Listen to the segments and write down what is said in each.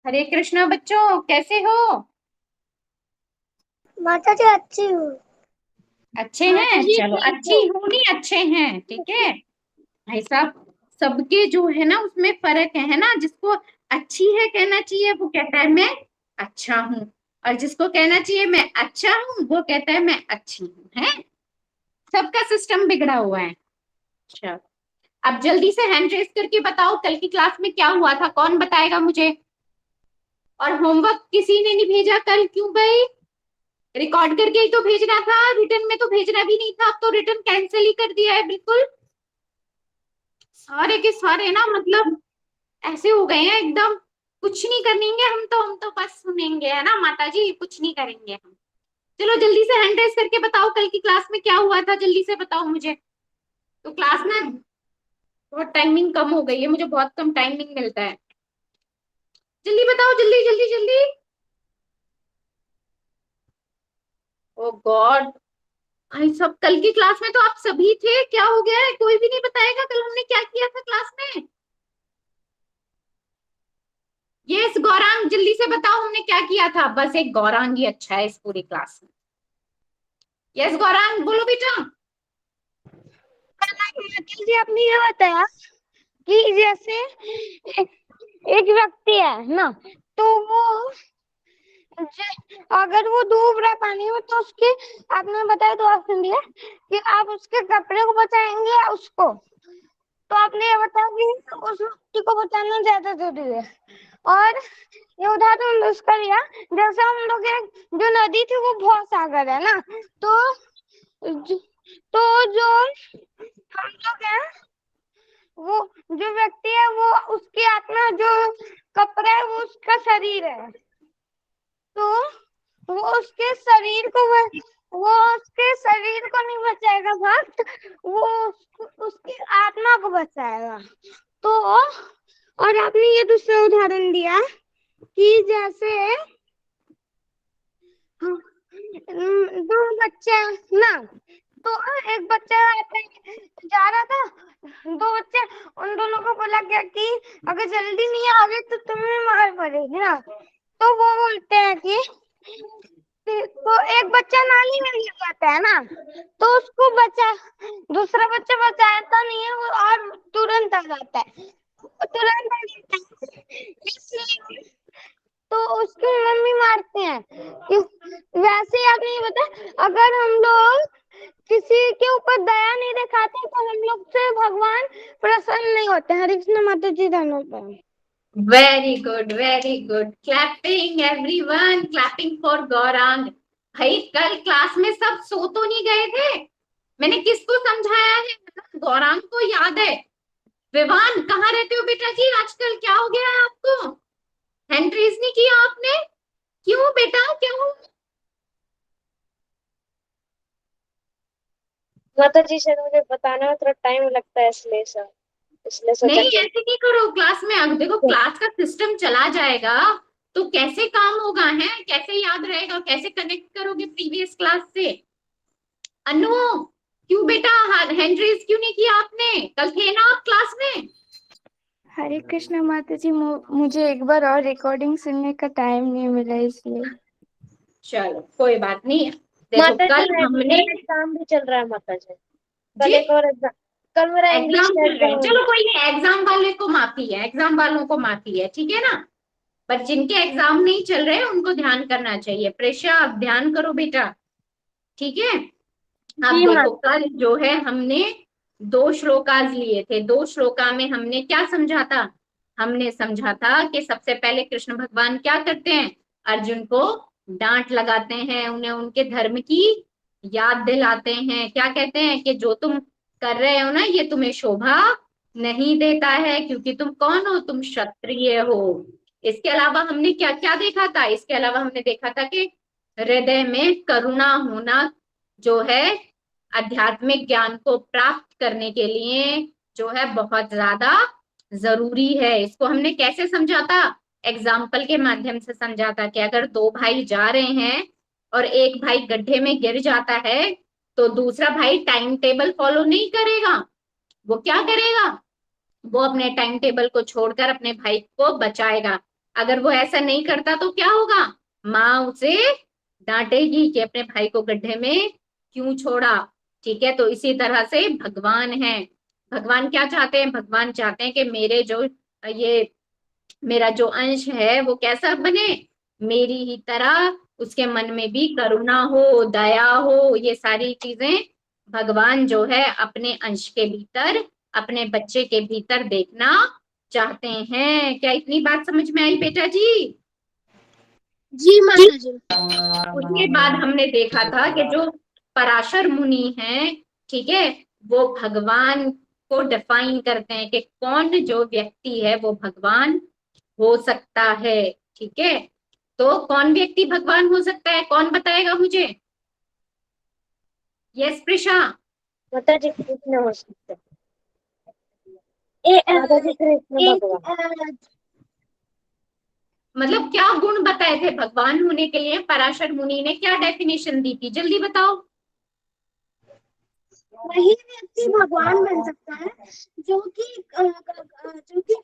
हरे कृष्णा बच्चों, कैसे हो? माता जी अच्छी हूँ। अच्छे माता हैं, जी चलो ठीक अच्छी हो। हूँ नहीं, अच्छे हैं, ठीक है। भाई साहब, सबके जो है ना उसमें फर्क है ना। जिसको अच्छी है कहना चाहिए वो कहता है मैं अच्छा हूँ, और जिसको कहना चाहिए मैं अच्छा हूँ वो कहता है मैं अच्छी हूँ, है। सबका सिस्टम बिगड़ा हुआ है। अच्छा, अब जल्दी से हैंड रेस करके बताओ कल की क्लास में क्या हुआ था, कौन बताएगा मुझे? और होमवर्क किसी ने नहीं भेजा कल, क्यों भाई? रिकॉर्ड करके ही तो भेजना था, रिटर्न में तो भेजना भी नहीं था। अब तो रिटर्न कैंसिल ही कर दिया है बिल्कुल। सारे के सारे ना, मतलब ऐसे हो गए हैं एकदम। कुछ नहीं करेंगे हम तो बस सुनेंगे, है ना माता जी, कुछ नहीं करेंगे हम। चलो जल्दी से हैंड रेस करके बताओ कल की क्लास में क्या हुआ था, जल्दी से बताओ मुझे। तो क्लास ना बहुत टाइमिंग कम हो गई है, मुझे बहुत कम टाइमिंग मिलता है। जल्दी बताओ, जल्दी जल्दी जल्दी। ओ गॉड, भाई सब कल की क्लास में तो आप सभी थे, क्या हो गया है? कोई भी नहीं बताएगा कल हमने क्या किया था क्लास में। यस गौरांग, जल्दी से बताओ हमने क्या किया था। बस एक गौरांग ही अच्छा है इस पूरी क्लास में। यस गौरांग, बोलो बेटा। माता जी आपने ये बताया कि जैसे एक, एक व्यक्ति है ना, तो वो अगर वो डूब रहा है पानी में तो उसके आपने बताया तो ऑप्शन दिया कि आप उसके कपड़े को बचाएंगे या उसको। तो आपने ये बताया कि उस व्यक्ति को बचाना ज्यादा जरूरी है। और ये उदाहरण उसका लिया, जैसे हम लोग जो नदी थी वो बहुत सागर है ना, तो जो, तो जो हम लोग हैं, वो जो व्यक्ति है वो उसकी आत्मा, जो कपड़ा है वो उसका शरीर है। तो वो उसके शरीर को वो उसके शरीर को नहीं बचाएगा भक्त, वो उसकी आत्मा को बचाएगा। तो और आपने ये दूसरा उदाहरण दिया कि जैसे दो बच्चे ना, तो एक बच्चा जा रहा था, दो बच्चे, उन दोनों को बोला गया कि अगर जल्दी नहीं आओगे तो तुम्हें मार पड़ेगी ना। तो वो बोलते हैं कि तो एक बच्चा नाली में गिर जाता है ना, तो उसको बचा दूसरा बच्चा बचाता नहीं है, वो और तुरंत आ जाता है, वो तुरंत आ जाता है, इसलिए तो उसकी मम्मी मारते हैं। वैसे ही आपने ये बताया, अगर हम लोग किसी के ऊपर दया नहीं दिखाते तो हम लोग से भगवान प्रसन्न नहीं होते। हरे कृष्ण माता जी धन्यवाद। Very good, very good, clapping everyone, clapping for Gaurang. भाई कल क्लास में सब सो तो नहीं गए थे? मैंने किसको समझाया है? मतलब गौरांग को याद है। विवान, कहाँ रहते हो बेटा जी आजकल, क्या हो गया है आपको? हैंड रेज नहीं किया आपने? क्यों बेटा, क्यों? माता जी से मुझे बताने में थोड़ा टाइम लगता है, इसलिए सोचा नहीं, कि ऐसे नहीं करो क्लास में। अब देखो क्लास का सिस्टम चला जाएगा तो कैसे काम होगा, है कैसे याद रहेगा, कैसे कनेक्ट करोगे प्रीवियस क्लास से? अनु, क्यों बेटा हैंड रेज क्यों नहीं किया आपने? कल थे ना आप क्लास में? हरे कृष्ण माता जी, मुझे एक बार और रिकॉर्डिंग सुनने का टाइम नहीं मिला इसलिए। चलो कोई बात नहीं। देखो माता जी कल हमने, मेरा एग्जाम भी चल रहा है माता जी। जी, कल एक और एग्जाम, कल मेरा इंग्लिश एग्जाम का चल रहे हैं, एग्जाम है। चलो कोई नहीं, एग्जाम वाले को माफी है, एग्जाम वालों को माफी है, ठीक है ना। पर जिनके एग्जाम नहीं चल रहे उनको ध्यान करना चाहिए। प्रेशा, आप ध्यान करो बेटा, ठीक है। अब जी देखो माता। कल जो है हमने दो श्लोकाज लिए थे। दो श्लोका में हमने क्या समझा था? हमने समझा था कि सबसे पहले कृष्ण भगवान क्या करते हैं? अर्जुन को डांट लगाते हैं, उन्हें उनके धर्म की याद दिलाते हैं। क्या कहते हैं कि जो तुम कर रहे हो ना ये तुम्हें शोभा नहीं देता है, क्योंकि तुम कौन हो? तुम क्षत्रिय हो। इसके अलावा हमने क्या क्या देखा था? इसके अलावा हमने देखा था कि हृदय में करुणा होना जो है आध्यात्मिक ज्ञान को प्राप्त करने के लिए जो है बहुत ज्यादा जरूरी है। इसको हमने कैसे समझा था? एग्जाम्पल के माध्यम से समझा था कि अगर दो भाई जा रहे हैं और एक भाई गड्ढे में गिर जाता है तो दूसरा भाई टाइम टेबल फॉलो नहीं करेगा। वो क्या करेगा? वो अपने टाइम टेबल को छोड़कर अपने भाई को बचाएगा। अगर वो ऐसा नहीं करता तो क्या होगा, माँ उसे डांटेगी कि अपने भाई को गड्ढे में क्यों छोड़ा। ठीक है, तो इसी तरह से भगवान है, भगवान क्या चाहते हैं, भगवान चाहते हैं कि मेरे जो ये मेरा जो अंश है वो कैसा बने, मेरी ही तरह, उसके मन में भी करुणा हो, दया हो, ये सारी चीजें भगवान जो है अपने अंश के भीतर, अपने बच्चे के भीतर देखना चाहते हैं। क्या इतनी बात समझ में आई बेटा जी? जी माता जी। उसके बाद हमने देखा था कि जो पराशर मुनि हैं, ठीक है, वो भगवान को डिफाइन करते हैं कि कौन जो व्यक्ति है वो भगवान हो सकता है। ठीक है, तो कौन व्यक्ति भगवान हो सकता है, कौन बताएगा मुझे? यस प्रिशा। माता जी कृष्ण हो सकते माता जी कृष्ण भगवान। मतलब क्या गुण बताए थे भगवान होने के लिए, पराशर मुनि ने क्या डेफिनेशन दी थी, जल्दी बताओ। वही व्यक्ति भगवान बन सकता है जो कि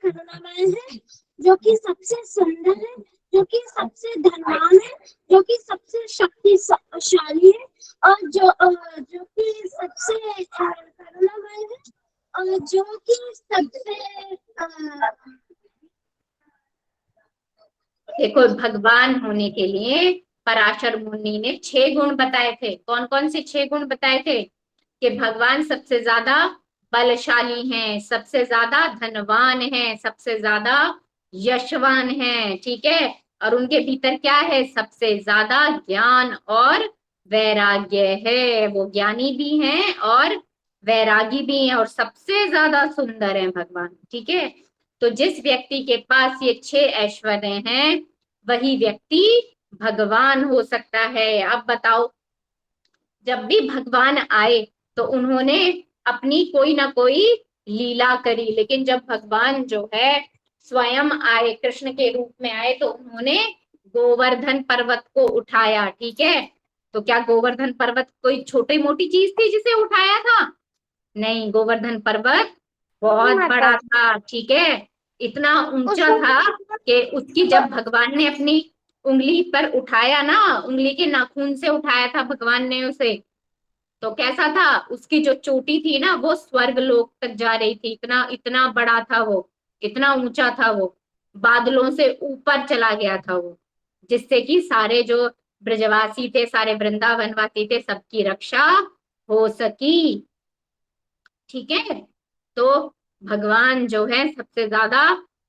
करुणामय है, जो कि सबसे सुंदर है, जो कि सबसे धनवान है, जो कि सबसे शक्तिशाली है, और जो कि सबसे करुणामय है, और जो कि सबसे देखो, भगवान होने के लिए पराशर मुनि ने 6 गुण बताए थे। कौन कौन से 6 गुण बताए थे? कि भगवान सबसे ज्यादा बलशाली हैं, सबसे ज्यादा धनवान हैं, सबसे ज्यादा यशवान हैं, ठीक है, और उनके भीतर क्या है, सबसे ज्यादा ज्ञान और वैराग्य है, वो ज्ञानी भी हैं और वैरागी भी हैं, और सबसे ज्यादा सुंदर हैं भगवान। ठीक है, तो जिस व्यक्ति के पास ये 6 ऐश्वर्य हैं वही व्यक्ति भगवान हो सकता है। अब बताओ, जब भी भगवान आए तो उन्होंने अपनी कोई ना कोई लीला करी, लेकिन जब भगवान जो है स्वयं आए, कृष्ण के रूप में आए, तो उन्होंने गोवर्धन पर्वत को उठाया। ठीक है, तो क्या गोवर्धन पर्वत कोई छोटी मोटी चीज थी जिसे उठाया था? नहीं, गोवर्धन पर्वत जी बहुत माता बड़ा जी। था। ठीक है, इतना ऊंचा उसमें था कि उसकी जब भगवान ने अपनी उंगली पर उठाया ना, उंगली के नाखून से उठाया था भगवान ने उसे, तो कैसा था, उसकी जो चोटी थी ना वो स्वर्ग लोक तक जा रही थी, इतना इतना बड़ा था वो, इतना ऊंचा था वो, बादलों से ऊपर चला गया था वो, जिससे कि सारे जो ब्रजवासी थे, सारे वृंदावनवासी थे, सबकी रक्षा हो सकी। ठीक है, तो भगवान जो है सबसे ज्यादा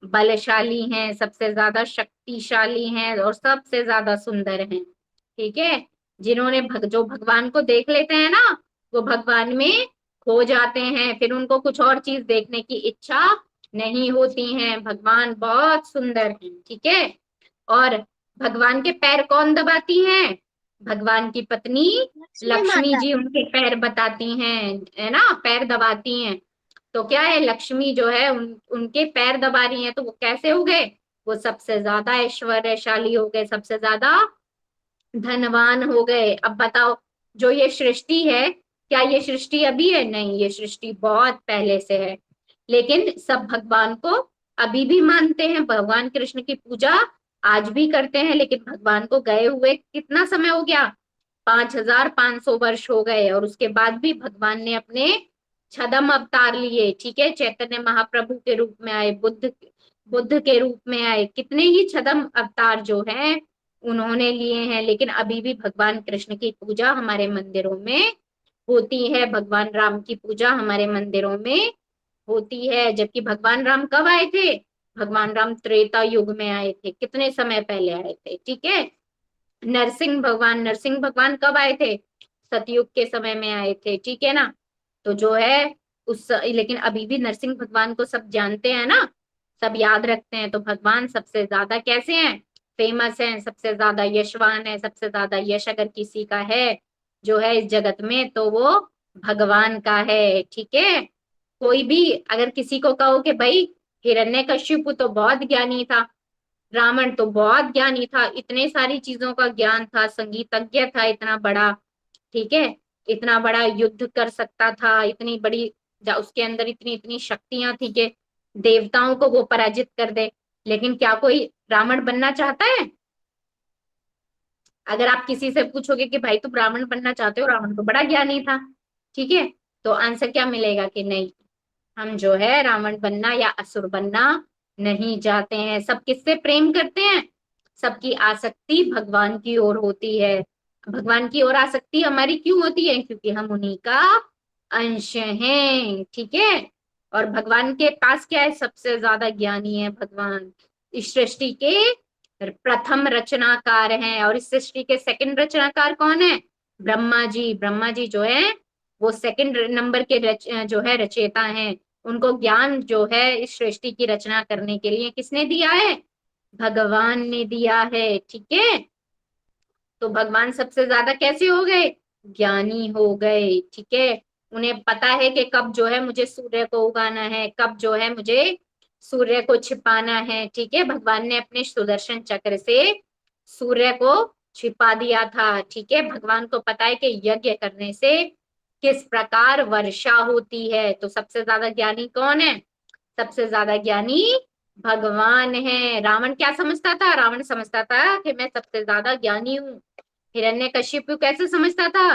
बलशाली हैं, सबसे ज्यादा शक्तिशाली हैं और सबसे ज्यादा सुंदर हैं। ठीक है, जिन्होंने जो भगवान को देख लेते हैं ना, वो भगवान में खो जाते हैं, फिर उनको कुछ और चीज देखने की इच्छा नहीं होती है। भगवान बहुत सुंदर हैं। ठीक है, और भगवान के पैर कौन दबाती है? भगवान की पत्नी लक्ष्मी लक्ष्मी माता। जी उनके पैर बताती हैं, है ना, पैर दबाती हैं। तो क्या है, लक्ष्मी जो है उनके पैर दबा रही हैं, तो वो कैसे हो गए, वो सबसे ज्यादा ऐश्वर्यशाली हो गए, सबसे ज्यादा धनवान हो गए। अब बताओ, जो ये सृष्टि है, क्या ये सृष्टि अभी है? नहीं, ये सृष्टि बहुत पहले से है, लेकिन सब भगवान को अभी भी मानते हैं, भगवान कृष्ण की पूजा आज भी करते हैं, लेकिन भगवान को गए हुए कितना समय हो गया, 5500 वर्ष हो गए, और उसके बाद भी भगवान ने अपने छदम अवतार लिए। ठीक है, चैतन्य महाप्रभु के रूप में आए, बुद्ध बुद्ध के रूप में आए, कितने ही छदम अवतार जो है उन्होंने लिए हैं, लेकिन अभी भी भगवान कृष्ण की पूजा हमारे मंदिरों में होती है, भगवान राम की पूजा हमारे मंदिरों में होती है। जबकि भगवान राम कब आए थे? भगवान राम त्रेता युग में आए थे, कितने समय पहले आए थे। ठीक है, नरसिंह भगवान कब आए थे? सतयुग के समय में आए थे। ठीक है ना, तो जो है लेकिन अभी भी नरसिंह भगवान को सब जानते हैं ना, सब याद रखते हैं। तो भगवान सबसे ज्यादा कैसे हैं, फेमस हैं, सबसे ज्यादा यशवान है, सबसे ज्यादा यश अगर किसी का है जो है इस जगत में, तो वो भगवान का है। ठीक है, कोई भी अगर किसी को कहो कि भाई हिरण्यकशिपु तो बहुत ज्ञानी था, रावण तो बहुत ज्ञानी था, इतने सारी चीजों का ज्ञान था, संगीतज्ञ था इतना बड़ा, ठीक है, इतना बड़ा युद्ध कर सकता था, इतनी बड़ी उसके अंदर इतनी इतनी शक्तियां थी कि देवताओं को वो पराजित कर दे, लेकिन क्या कोई रावण बनना चाहता है? अगर आप किसी से पूछोगे कि भाई तुम रावण बनना चाहते हो, रावण तो बड़ा ज्ञानी था, ठीक है, तो आंसर क्या मिलेगा कि नहीं, हम जो है रावण बनना या असुर बनना नहीं चाहते हैं। सब किससे प्रेम करते हैं? सबकी आसक्ति भगवान की ओर होती है। भगवान की ओर आसक्ति हमारी क्यों होती है? क्योंकि हम उन्हीं का अंश हैं, ठीक है। और भगवान के पास क्या है? सबसे ज्यादा ज्ञानी है भगवान। इस सृष्टि के प्रथम रचनाकार हैं, और इस सृष्टि के सेकंड रचनाकार कौन है? ब्रह्मा जी। ब्रह्मा जी जो है वो सेकंड नंबर के जो है रचयिता हैं। उनको ज्ञान जो है इस सृष्टि की रचना करने के लिए किसने दिया है? भगवान ने दिया है, ठीक है। तो भगवान सबसे ज्यादा कैसे हो गए? ज्ञानी हो गए, ठीक है। उन्हें पता है कि कब जो है मुझे सूर्य को उगाना है, कब जो है मुझे सूर्य को छिपाना है, ठीक है। भगवान ने अपने सुदर्शन चक्र से सूर्य को छिपा दिया था, ठीक है। भगवान को पता है कि यज्ञ करने से किस प्रकार वर्षा होती है। तो सबसे ज्यादा ज्ञानी कौन है? सबसे ज्यादा ज्ञानी भगवान है। रावण क्या समझता था? रावण समझता था कि मैं सबसे ज्यादा ज्ञानी हूँ। हिरण्यकशिपु कैसे समझता था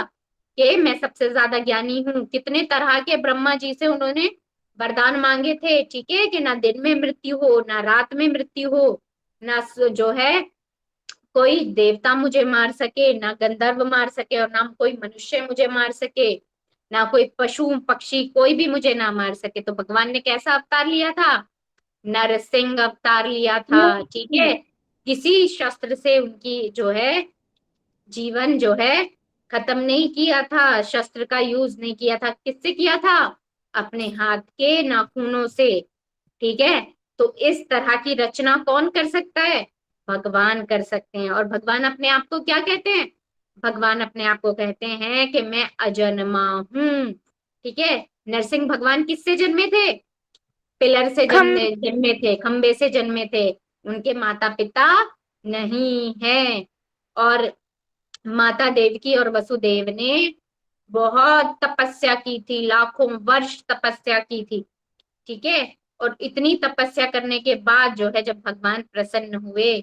कि मैं सबसे ज्यादा ज्ञानी हूँ? कितने तरह के ब्रह्मा जी से उन्होंने वरदान मांगे थे, ठीक है, कि ना दिन में मृत्यु हो, ना रात में मृत्यु हो, ना जो है कोई देवता मुझे मार सके, ना गंधर्व मार सके, और ना कोई मनुष्य मुझे मार सके, ना कोई पशु पक्षी कोई भी मुझे ना मार सके। तो भगवान ने कैसा अवतार लिया था? नरसिंह अवतार लिया था, ठीक है। किसी शस्त्र से उनकी जो है जीवन जो है खत्म नहीं किया था, शस्त्र का यूज नहीं किया था। किससे किया था? अपने हाथ के नाखूनों से, ठीक है। तो इस तरह की रचना कौन कर सकता है? भगवान कर सकते हैं। और भगवान अपने आप को क्या कहते हैं? भगवान अपने आप को कहते हैं कि मैं अजन्मा हूं, ठीक है। नरसिंह भगवान किससे जन्मे थे? पिलर से खम जन्मे जन्मे थे, खंबे से जन्मे थे। उनके माता पिता नहीं है। और माता देवकी और वसुदेव ने बहुत तपस्या की थी, लाखों वर्ष तपस्या की थी, ठीक है। और इतनी तपस्या करने के बाद जो है जब भगवान प्रसन्न हुए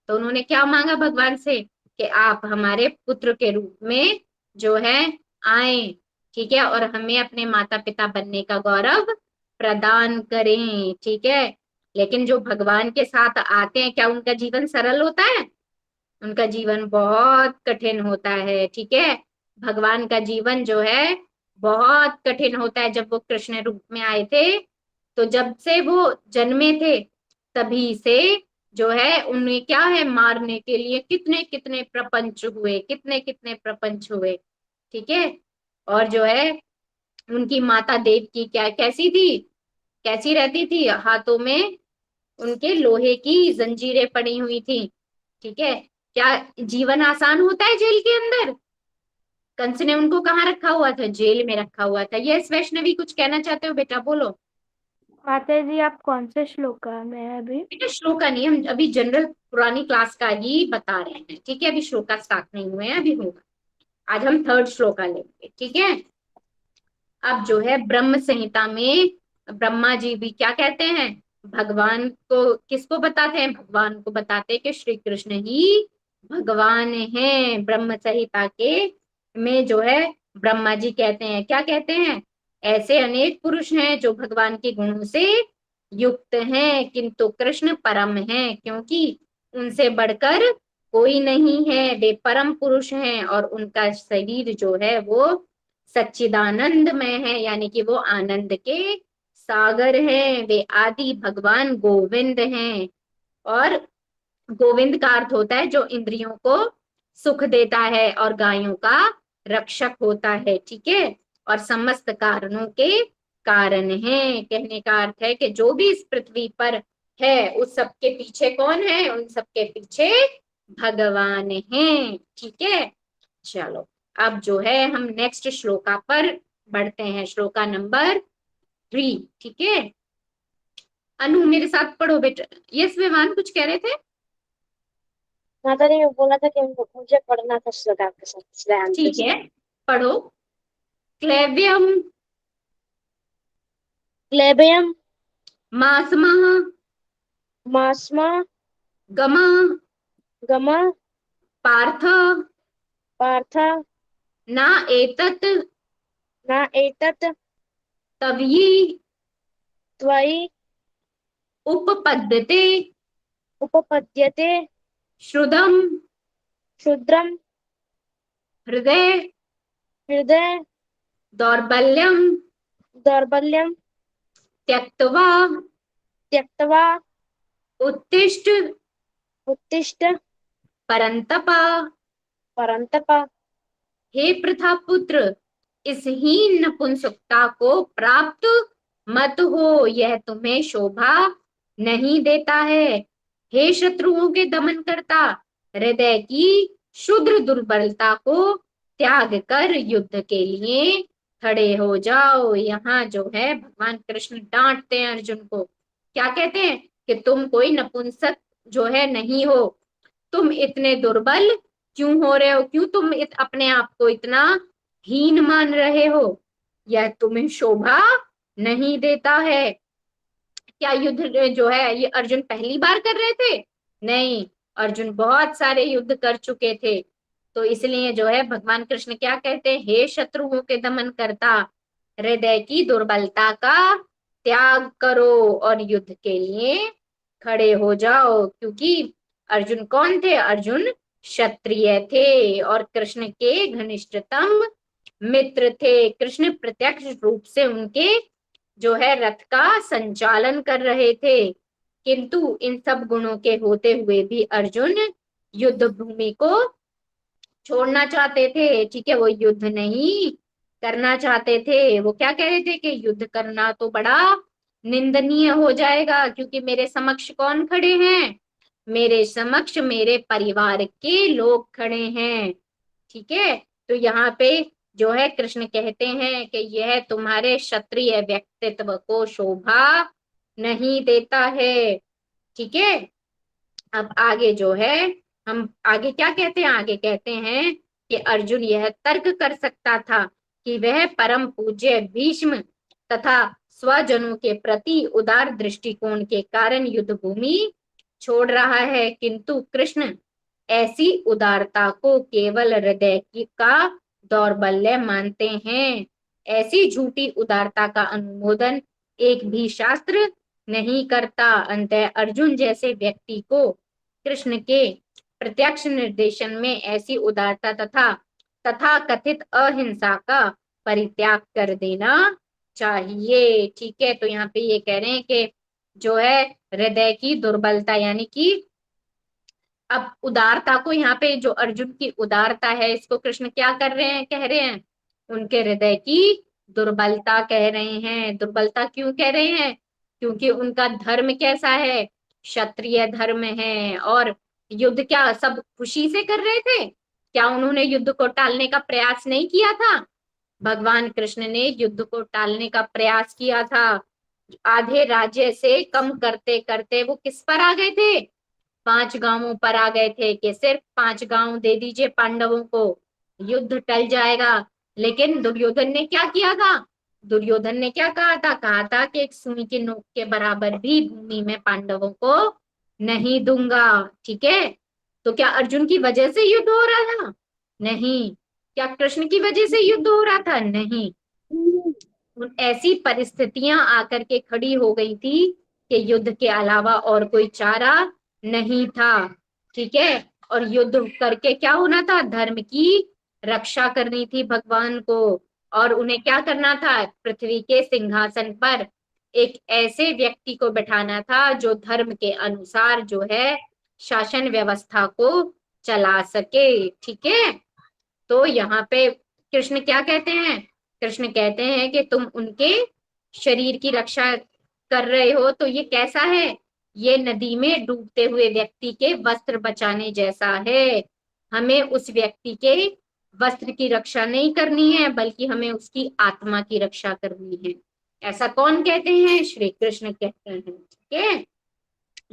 तो उन्होंने क्या मांगा भगवान से? कि आप हमारे पुत्र के रूप में जो है आए, ठीक है, और हमें अपने माता पिता बनने का गौरव प्रदान करें, ठीक है। लेकिन जो भगवान के साथ आते हैं क्या उनका जीवन सरल होता है? उनका जीवन बहुत कठिन होता है, ठीक है। भगवान का जीवन जो है बहुत कठिन होता है। जब वो कृष्ण रूप में आए थे तो जब से वो जन्मे थे तभी से जो है उन्हें क्या है मारने के लिए कितने कितने प्रपंच हुए, कितने कितने प्रपंच हुए, ठीक है। और जो है उनकी माता देवकी क्या कैसी थी? कैसी रहती थी? हाथों में उनके लोहे की जंजीरें पड़ी हुई थी, ठीक है। क्या जीवन आसान होता है जेल के अंदर? कंस ने उनको कहाँ रखा हुआ था? जेल में रखा हुआ था। यस वैष्णवी कुछ कहना चाहते हो बेटा? बोलो। माता जी, आप कौन से श्लोका में है अभी? बेटा श्लोका नहीं, हम अभी जनरल पुरानी क्लास का ही बता रहे हैं, ठीक है। अभी श्लोका स्टार्ट नहीं हुए हैं, अभी होगा। आज हम थर्ड श्लोका लेंगे, ठीक है। अब जो है ब्रह्म संहिता में ब्रह्मा जी भी क्या कहते हैं? भगवान को किसको बताते हैं? भगवान को बताते हैं कि श्री कृष्ण ही भगवान हैं। ब्रह्म संहिता के में जो है ब्रह्मा जी कहते हैं, क्या कहते हैं? ऐसे अनेक पुरुष हैं जो भगवान के गुणों से युक्त हैं, किंतु कृष्ण परम हैं, क्योंकि उनसे बढ़कर कोई नहीं है। वे परम पुरुष हैं और उनका शरीर जो है वो सच्चिदानंद में है, यानी कि वो आनंद के सागर हैं। वे आदि भगवान गोविंद हैं। और गोविंद का अर्थ होता है जो इंद्रियों को सुख देता है और गायों का रक्षक होता है, ठीक है। और समस्त कारणों के कारण है। कहने का अर्थ है कि जो भी इस पृथ्वी पर है उस सबके पीछे कौन है? उन सबके पीछे भगवान हैं, ठीक है। चलो अब जो है हम नेक्स्ट श्लोका पर बढ़ते हैं, श्लोका नंबर 3, ठीक है। अनु मेरे साथ पढ़ो बेटा। यस विमान कुछ कह रहे थे? माता जी ने बोला था कि मुझे पढ़ना था श्लोक आपके साथ, इसलिए आंसर ठीक है, पढ़ो। क्लेव्यम क्लेबयम मासमः मास्मा, गम, गम, पार्थ, पार्थ, न एतत्, न एतत्, तवयि, त्वयि, उपपद्यते, उपपद्यते, श्रुतम्, क्षुद्रम्, हृदय, हृदय, दौर्बल्यम्, दौर्बल्यम्, त्यक्त्वा, त्यक्त्वा, उत्तिष्ठ, उत्तिष्ठ, परन्तप। परन्तप। हे प्रथा पुत्र, इस हीन नपुंसकता को प्राप्त मत हो, यह तुम्हें शोभा नहीं देता है। हे शत्रुओं के दमन करता, हृदय की शुद्र दुर्बलता को त्याग कर युद्ध के लिए खड़े हो जाओ। यहाँ जो है भगवान कृष्ण डांटते हैं अर्जुन को। क्या कहते हैं कि तुम कोई नपुंसक जो है नहीं हो, तुम इतने दुर्बल क्यों हो रहे हो, क्यों तुम अपने आप को इतना हीन मान रहे हो, यह तुम्हें शोभा नहीं देता है। क्या युद्ध जो है ये अर्जुन पहली बार कर रहे थे? नहीं, अर्जुन बहुत सारे युद्ध कर चुके थे। तो इसलिए जो है भगवान कृष्ण क्या कहते हैं, हे शत्रुओं के दमन करता, हृदय की दुर्बलता का त्याग करो और युद्ध के लिए खड़े हो जाओ। क्योंकि अर्जुन कौन थे? अर्जुन क्षत्रिय थे और कृष्ण के घनिष्ठतम मित्र थे। कृष्ण प्रत्यक्ष रूप से उनके जो है रथ का संचालन कर रहे थे। किंतु इन सब गुणों के होते हुए भी अर्जुन युद्ध भूमि को छोड़ना चाहते थे। ठीक है, वो युद्ध नहीं करना चाहते थे। वो क्या कह रहे थे कि युद्ध करना तो बड़ा निंदनीय हो जाएगा, क्योंकि मेरे समक्ष कौन खड़े हैं? मेरे समक्ष मेरे परिवार के लोग खड़े हैं। ठीक है, तो यहाँ पे जो है कृष्ण कहते हैं कि यह तुम्हारे क्षत्रिय व्यक्तित्व को शोभा नहीं देता है। ठीक है, अब आगे जो है हम आगे क्या कहते हैं? आगे कहते हैं कि अर्जुन यह तर्क कर सकता था कि वह परम पूज्य भीष्म तथा स्वजनों के प्रति उदार दृष्टिकोण के कारण युद्ध भूमि छोड़ रहा है, किंतु कृष्ण ऐसी उदारता को केवल हृदय की का दौर्बल्य मानते हैं। ऐसी झूठी उदारता का अनुमोदन एक भी शास्त्र नहीं करता। अंतः अर्जुन जैसे व्यक्ति को कृष्ण के प्रत्यक्ष निर्देशन में ऐसी उदारता तथा तथा कथित अहिंसा का परित्याग कर देना चाहिए। ठीक है, तो यहाँ पे ये कह रहे हैं कि जो है हृदय की दुर्बलता, यानी कि अब उदारता को यहाँ पे जो अर्जुन की उदारता है इसको कृष्ण क्या कर रहे हैं? कह रहे हैं उनके हृदय की दुर्बलता कह रहे हैं। दुर्बलता क्यों कह रहे हैं? क्योंकि उनका धर्म कैसा है? क्षत्रिय धर्म है। और युद्ध क्या सब खुशी से कर रहे थे? क्या उन्होंने युद्ध को टालने का प्रयास नहीं किया था? भगवान कृष्ण ने युद्ध को टालने का प्रयास किया था। आधे राज्य से कम करते करते वो किस पर आ गए थे? 5 गांवों पर आ गए थे कि सिर्फ 5 गांव दे दीजिए पांडवों को, युद्ध टल जाएगा। लेकिन दुर्योधन ने क्या किया था? दुर्योधन ने क्या कहा था कि एक सुई की नोक के बराबर भी भूमि में पांडवों को नहीं दूंगा। ठीक है, तो क्या अर्जुन की वजह से युद्ध हो रहा था? नहीं। क्या कृष्ण की वजह से युद्ध हो रहा था? नहीं। उन ऐसी परिस्थितियां आकर के खड़ी हो गई थी कि युद्ध के अलावा और कोई चारा नहीं था। ठीक है, और युद्ध करके क्या होना था? धर्म की रक्षा करनी थी भगवान को। और उन्हें क्या करना था? पृथ्वी के सिंहासन पर एक ऐसे व्यक्ति को बैठाना था जो धर्म के अनुसार जो है शासन व्यवस्था को चला सके। ठीक है, तो यहाँ पे कृष्ण क्या कहते हैं? कृष्ण कहते हैं कि तुम उनके शरीर की रक्षा कर रहे हो, तो ये कैसा है? ये नदी में डूबते हुए व्यक्ति के वस्त्र बचाने जैसा है। हमें उस व्यक्ति के वस्त्र की रक्षा नहीं करनी है, बल्कि हमें उसकी आत्मा की रक्षा करनी है। ऐसा कौन कहते हैं? श्री कृष्ण कहते हैं। ठीक है,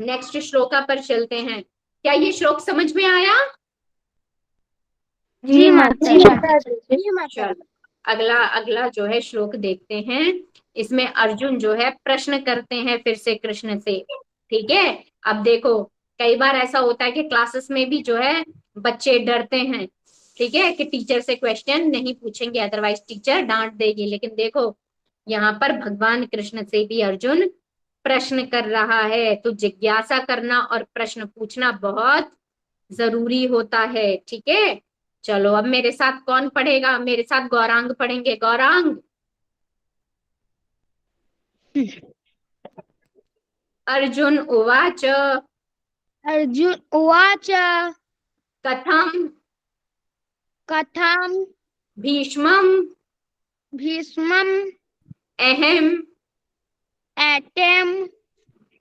नेक्स्ट श्लोका पर चलते हैं। क्या ये श्लोक समझ में आया? जी माता जी। जी माता चलो, जी। अगला अगला जो है श्लोक देखते हैं। इसमें अर्जुन जो है प्रश्न करते हैं फिर से कृष्ण से ठीक है। अब देखो, कई बार ऐसा होता है कि क्लासेस में भी जो है बच्चे डरते हैं, ठीक है, कि टीचर से क्वेश्चन नहीं पूछेंगे अदरवाइज टीचर डांट देगी। लेकिन देखो, यहाँ पर भगवान कृष्ण से भी अर्जुन प्रश्न कर रहा है, तो जिज्ञासा करना और प्रश्न पूछना बहुत जरूरी होता है, ठीक है। चलो अब मेरे साथ कौन पढ़ेगा, मेरे साथ गौरांग पढ़ेंगे। गौरांग, अर्जुन उवाच अर्जुन उवाच कथम कथं भीष्मं भीष्मम् अहम एटेम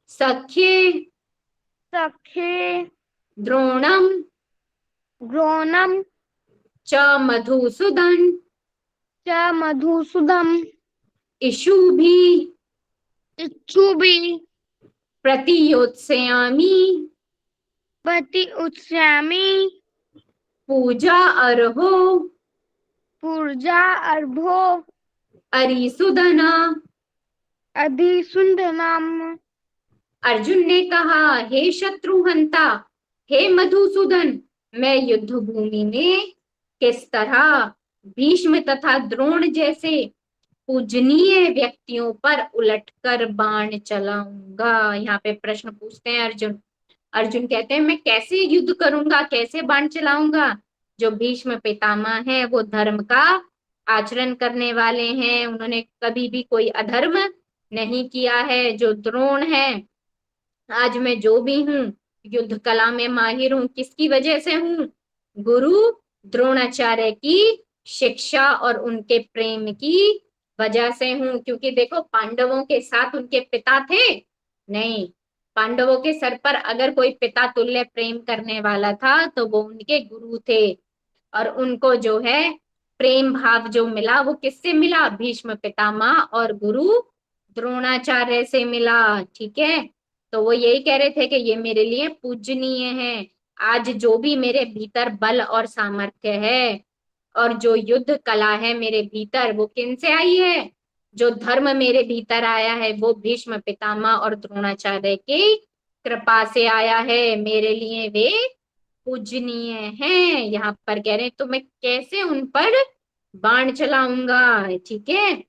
सख्ये सखे द्रोणम द्रोणम् च मधुसूदन च मधुसूदनम् इषुभि इच्छुभिः प्रतियोत्स्यामि पति उत्स्यामि पूजा अर्हो पूर्जा अर्भो अरिसुदना। अधिसुंदनम। अर्जुन ने कहा, हे शत्रुहंता, हे मधुसूदन, मैं युद्ध भूमि में किस तरह भीष्म तथा द्रोण जैसे पूजनीय व्यक्तियों पर उलटकर बाण चलाऊंगा। यहाँ पे प्रश्न पूछते हैं अर्जुन। अर्जुन कहते हैं, मैं कैसे युद्ध करूंगा, कैसे बाण चलाऊंगा। जो भीष्म पितामह है वो धर्म का आचरण करने वाले हैं, उन्होंने कभी भी कोई अधर्म नहीं किया है। जो द्रोण है, आज मैं जो भी हूँ युद्ध कला में माहिर हूँ, किसकी वजह से हूँ? गुरु द्रोणाचार्य की शिक्षा और उनके प्रेम की वजह से हूँ। क्योंकि देखो, पांडवों के साथ उनके पिता थे नहीं, पांडवों के सर पर अगर कोई पिता तुल्य प्रेम करने वाला था तो वो उनके गुरु थे। और उनको जो है प्रेम भाव जो मिला वो किससे मिला? भीष्म पितामह और गुरु द्रोणाचार्य से मिला, ठीक है। तो वो यही कह रहे थे कि ये मेरे लिए पूजनीय है। आज जो भी मेरे भीतर बल और सामर्थ्य है और जो युद्ध कला है मेरे भीतर, वो किन से आई है? जो धर्म मेरे भीतर आया है वो भीष्म पितामह और द्रोणाचार्य की कृपा से आया है। मेरे लिए वे पूजनीय हैं। यहाँ पर कह रहे हैं तो मैं कैसे उन पर बाण चलाऊंगा, ठीक है।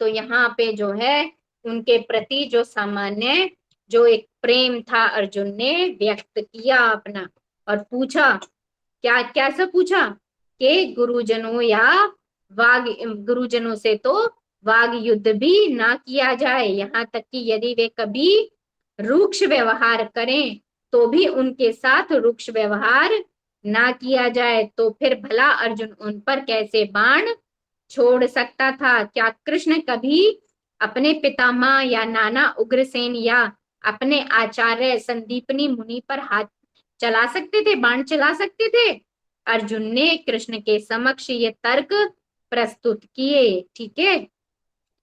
तो यहाँ पे जो है उनके प्रति जो सामान्य जो एक प्रेम था अर्जुन ने व्यक्त किया अपना, और पूछा, क्या कैसा पूछा कि गुरुजनों या वाग गुरुजनों से तो वाग युद्ध भी ना किया जाए, यहाँ तक कि यदि वे कभी रुक्ष व्यवहार करें तो भी उनके साथ रुक्ष व्यवहार ना किया जाए। तो फिर भला अर्जुन उन पर कैसे बाण छोड़ सकता था? क्या कृष्ण कभी अपने पितामह या नाना उग्रसेन या अपने आचार्य संदीपनी मुनि पर हाथ चला सकते थे, बाण चला सकते थे? अर्जुन ने कृष्ण के समक्ष ये तर्क प्रस्तुत किए, ठीक है।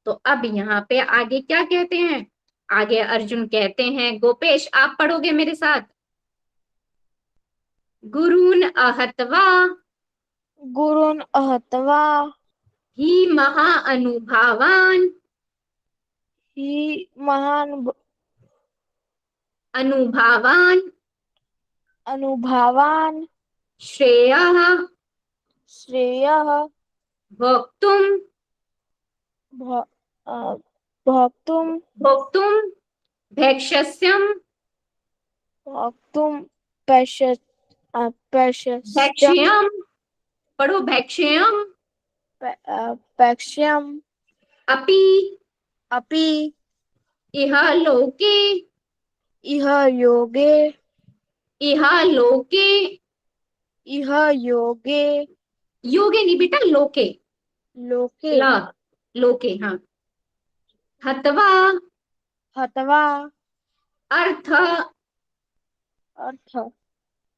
तो अब यहाँ पे आगे क्या कहते हैं? आगे अर्जुन कहते हैं, गोपेश आप पढ़ोगे मेरे साथ। गुरून अहत्वा गुरुन अहत्वा ही महाअनुभावान ही महान अनुभावान अनुभावान श्रेयः श्रेयः भोक्तुम भ- अ, भोक्तुम भोक्तुम भैक्षस्यम भोक्तुम पश्य पश्यस्यम भैक्ष्यम, पढ़ो भैक्ष्यम पक्ष्यम अपि अपि इह लोके इह योगे इह लोके इह योगे योगे नहीं बेटा, लोके, लोके ला लोके, हाँ। हत्वा हत्वा अर्थ अर्थ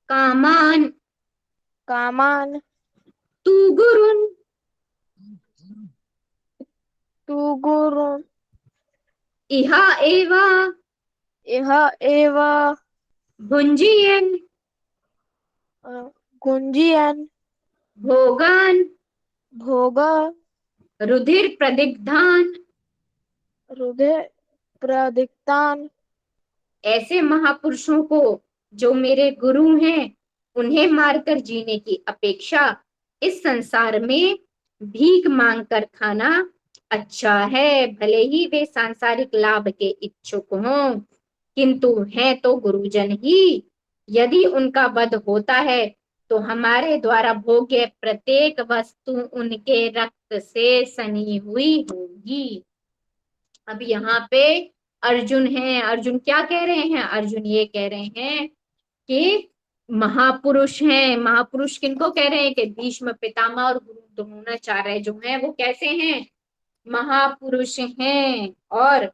कामान कामान तु गुरुन् तु गुरुन् इह एव इह एव भुञ्जीयन् गुंजियन् भोगान् भोग रुधिर प्रदिग्धान् हृदय प्रदिक्तान् ऐसे महापुरुषों को जो मेरे गुरु हैं उन्हें मारकर जीने की अपेक्षा इस संसार में भीख मांग कर खाना अच्छा है, भले ही वे सांसारिक लाभ के इच्छुक हों, किंतु हैं तो गुरुजन ही। यदि उनका वध होता है तो हमारे द्वारा भोग्य प्रत्येक वस्तु उनके रक्त से सनी हुई होगी। अब यहाँ पे अर्जुन है, अर्जुन क्या कह रहे हैं? अर्जुन ये कह रहे हैं कि महापुरुष हैं, महापुरुष किनको कह रहे हैं? कि भीष्म पितामह और गुरु द्रोणाचार्य जो हैं वो कैसे हैं? महापुरुष हैं, और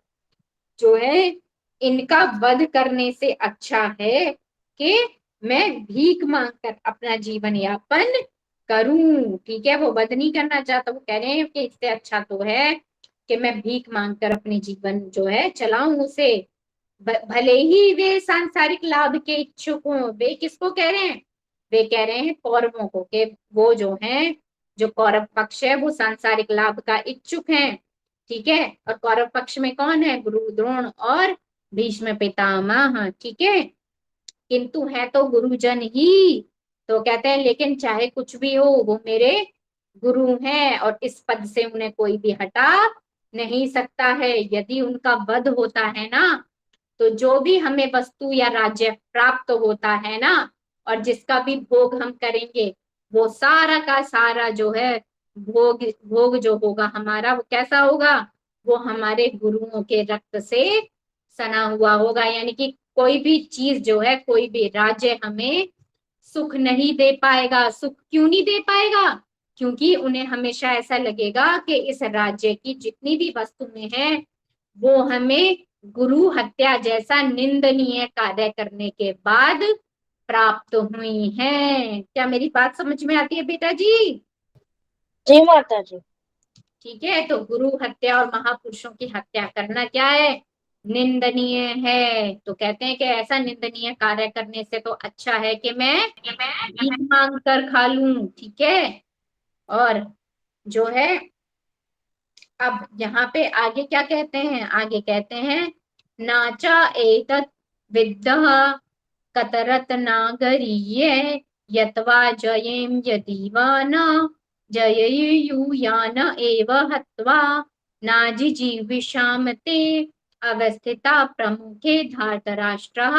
जो है इनका वध करने से अच्छा है कि मैं भीख मांगकर अपना जीवन यापन करूं। ठीक है, वो वध नहीं करना चाहता, वो कह रहे हैं कि इससे अच्छा तो है कि मैं भीख मांगकर अपने जीवन जो है चलाऊं उसे, भले ही वे सांसारिक लाभ के इच्छुक हों। वे किसको कह रहे हैं? वे कह रहे हैं कौरवों को, कि वो जो है, जो कौरव पक्ष है वो सांसारिक लाभ का इच्छुक है। ठीक है, और कौरव पक्ष में कौन है? गुरु द्रोण और भीष्म पितामह। ठीक है, किंतु है तो गुरुजन ही। तो कहते हैं लेकिन चाहे कुछ भी हो वो मेरे गुरु हैं और इस पद से उन्हें कोई भी हटा नहीं सकता है। यदि उनका वध होता है ना तो जो भी हमें वस्तु या राज्य प्राप्त होता है ना, और जिसका भी भोग हम करेंगे, वो सारा का सारा जो है भोग भोग जो होगा हमारा, वो कैसा होगा? वो हमारे गुरुओं के रक्त से सना हुआ होगा। यानी कि कोई भी चीज जो है, कोई भी राज्य हमें सुख नहीं दे पाएगा। सुख क्यों नहीं दे पाएगा? क्योंकि उन्हें हमेशा ऐसा लगेगा कि इस राज्य की जितनी भी वस्तुएं हैं वो हमें गुरु हत्या जैसा निंदनीय कार्य करने के बाद प्राप्त हुई हैं। क्या मेरी बात समझ में आती है बेटा जी? जी माता जी। ठीक है, तो गुरु हत्या और महापुरुषों की हत्या करना क्या है? निंदनीय है। तो कहते हैं कि ऐसा निंदनीय कार्य करने से तो अच्छा है कि मैं भीख मांग कर खा लूं। ठीक है, और जो है अब यहाँ पे आगे क्या कहते हैं? आगे कहते हैं नाचा एतत् विद्दः कतरत नागरीये यत्वा जयेम यदीवा न जयेयुयान एव हत्वा नाजिजीविषाम ते अवस्थिता प्रमुखे धार्तराष्ट्रः।